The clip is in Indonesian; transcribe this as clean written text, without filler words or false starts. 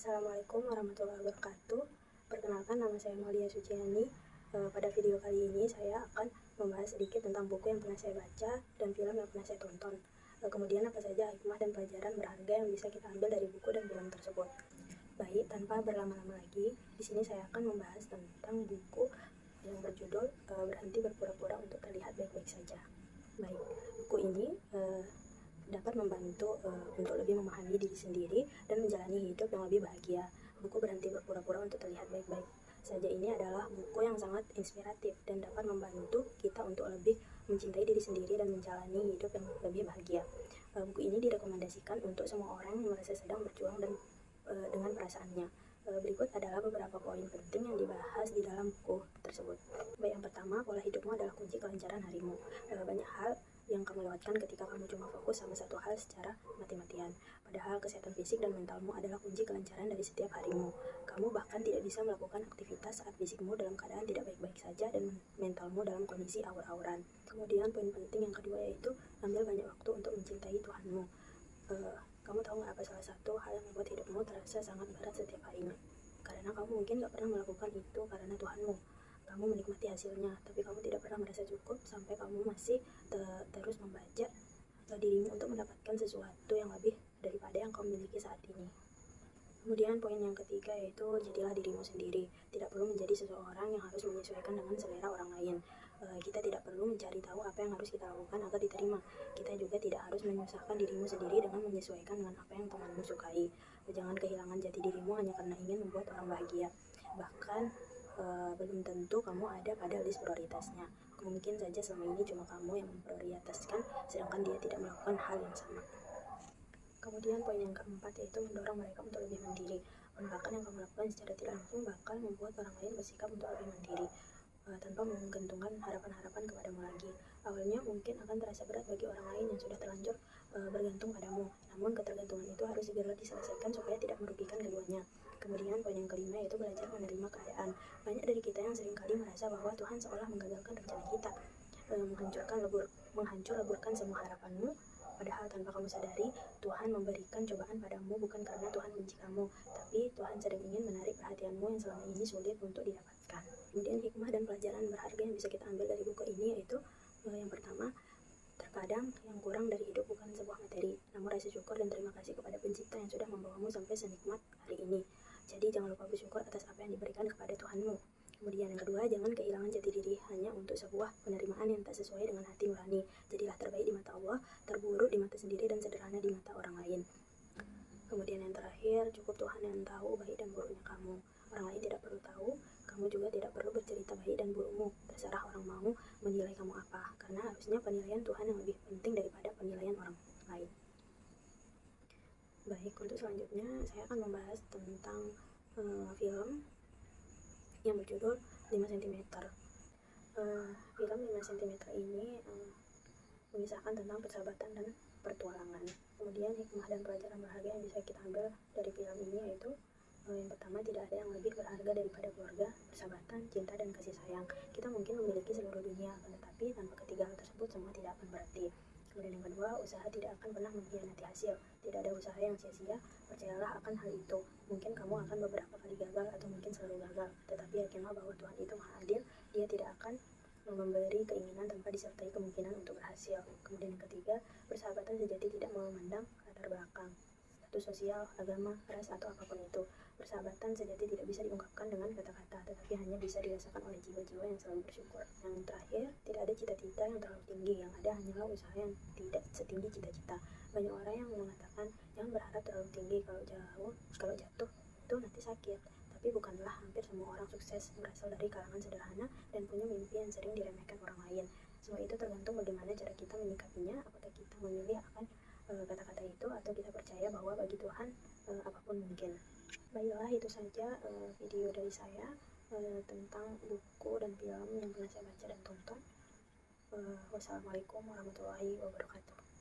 Assalamualaikum warahmatullahi wabarakatuh. Perkenalkan, nama saya Malia Suciani. Pada video kali ini saya akan membahas sedikit tentang buku yang pernah saya baca dan film yang pernah saya tonton. Kemudian apa saja hikmah dan pelajaran berharga yang bisa kita ambil dari buku dan film tersebut. Baik, tanpa berlama-lama lagi, di sini saya akan membahas tentang buku yang berjudul Berhenti Berpura-Pura Untuk Terlihat Baik-Baik Saja. Baik, buku ini dapat membantu untuk lebih memahami diri sendiri dan menjalani hidup yang lebih bahagia. Buku Berhenti Berpura-Pura Untuk Terlihat Baik-Baik Saja ini adalah buku yang sangat inspiratif dan dapat membantu kita untuk lebih mencintai diri sendiri dan menjalani hidup yang lebih bahagia. Buku ini direkomendasikan untuk semua orang yang merasa sedang berjuang dan dengan perasaannya. Berikut adalah beberapa poin penting yang dibahas di dalam buku tersebut. Baik, yang pertama, pola hidupmu adalah kunci kelancaran harimu. Banyak hal yang kamu lewatkan ketika kamu cuma fokus sama satu hal secara mati-matian. Padahal kesehatan fisik dan mentalmu adalah kunci kelancaran dari setiap harimu. Kamu bahkan tidak bisa melakukan aktivitas saat fisikmu dalam keadaan tidak baik-baik saja dan mentalmu dalam kondisi awur-awuran. Kemudian poin penting yang kedua yaitu ambil banyak waktu untuk mencintai Tuhanmu. Kamu tahu nggak apa salah satu hal yang membuat hidupmu terasa sangat berat setiap harinya? Karena kamu mungkin nggak pernah melakukan itu karena Tuhanmu. Kamu menikmati hasilnya, tapi kamu tidak pernah merasa cukup sampai kamu masih terus membajak dirimu untuk mendapatkan sesuatu yang lebih daripada yang kamu miliki saat ini. Kemudian poin yang ketiga yaitu jadilah dirimu sendiri. Tidak perlu menjadi seseorang yang harus menyesuaikan dengan selera orang lain. Kita tidak perlu mencari tahu apa yang harus kita lakukan agar diterima. Kita juga tidak harus menyusahkan dirimu sendiri dengan menyesuaikan dengan apa yang temanmu sukai. Jangan kehilangan jati dirimu hanya karena ingin membuat orang bahagia. Bahkan belum tentu kamu ada pada list prioritasnya. Mungkin saja selama ini cuma kamu yang memprioritaskan, sedangkan dia tidak melakukan hal yang sama. Kemudian poin yang keempat yaitu mendorong mereka untuk lebih mandiri. Penolakan yang kamu lakukan secara tidak langsung bakal membuat orang lain bersikap untuk lebih mandiri tanpa menggantungkan harapan-harapan kepadamu lagi. Awalnya mungkin akan terasa berat bagi orang lain yang sudah terlanjur bergantung padamu, namun ketergantungan itu harus segera diselesaikan supaya tidak merugikan keduanya. Kemudian poin yang kelima yaitu belajar menerima keadaan. Banyak dari kita yang seringkali merasa bahwa Tuhan seolah menggagalkan rencana kita, menghancur-leburkan semua harapanmu, padahal tanpa kamu sadari, Tuhan memberikan cobaan padamu bukan karena Tuhan benci kamu, tapi Tuhan sedang ingin menarik perhatianmu yang selama ini sulit untuk didapatkan. Kemudian hikmah dan pelajaran berharga yang bisa kita ambil dari buku ini yaitu yang pertama, terkadang yang kurang dari hidup bukan sebuah materi, namun rasa syukur dan terima kasih kepada pencipta yang sudah membawamu sampai senikmat hari ini. Jadi jangan lupa bersyukur atas apa yang diberikan kepada Tuhanmu. Kemudian yang kedua, jangan kehilangan jati diri hanya untuk sebuah penerimaan yang tak sesuai dengan hati nurani. Jadilah terbaik di mata Allah, terburuk di mata sendiri, dan sederhana di mata orang lain. Kemudian yang terakhir, cukup Tuhan yang tahu baik dan buruknya kamu. Orang lain tidak perlu tahu, kamu juga tidak perlu bercerita baik dan burukmu. Terserah orang mau menilai kamu apa, karena harusnya penilaian Tuhan yang lebih penting daripada penilaian orang lain. Baik, untuk selanjutnya saya akan membahas tentang film yang berjudul 5 cm. Film 5 cm ini mengisahkan tentang persahabatan dan pertualangan. Kemudian hikmah dan pelajaran berharga yang bisa kita ambil dari film ini yaitu yang pertama, tidak ada yang lebih berharga daripada keluarga, persahabatan, cinta, dan kasih sayang. Kita mungkin memiliki seluruh dunia, tetapi tanpa ketiga hal tersebut semua tidak akan berarti. Kemudian yang kedua, usaha tidak akan pernah mengkhianati hasil. Tidak ada usaha yang sia-sia, percayalah akan hal itu. Mungkin kamu akan beberapa kali gagal atau mungkin selalu gagal, tetapi yakinlah bahwa Tuhan itu Maha Adil. Dia tidak akan memberi keinginan tanpa disertai kemungkinan untuk berhasil. Kemudian yang ketiga, persahabatan sejati tidak memandang latar belakang, status sosial, agama, ras, atau apapun itu. Persahabatan sejati tidak bisa diungkapkan dengan kata-kata, tetapi hanya bisa dirasakan oleh jiwa-jiwa yang selalu bersyukur. Yang terakhir, tidak ada cita-cita yang terlalu tinggi, yang ada hanyalah usaha yang tidak setinggi cita-cita. Banyak orang yang mengatakan jangan berharap terlalu tinggi, kalau jatuh itu nanti sakit. Tapi bukanlah hampir semua orang sukses berasal dari kalangan sederhana dan punya mimpi yang sering diremehkan orang lain. Semua itu tergantung bagaimana cara kita menyikapinya. Apakah kita memilih akan kata-kata itu atau kita percaya bahwa bagi Tuhan apapun mungkin. Baiklah, itu saja video dari saya tentang buku dan film yang pernah saya baca dan tonton. Wassalamualaikum warahmatullahi wabarakatuh.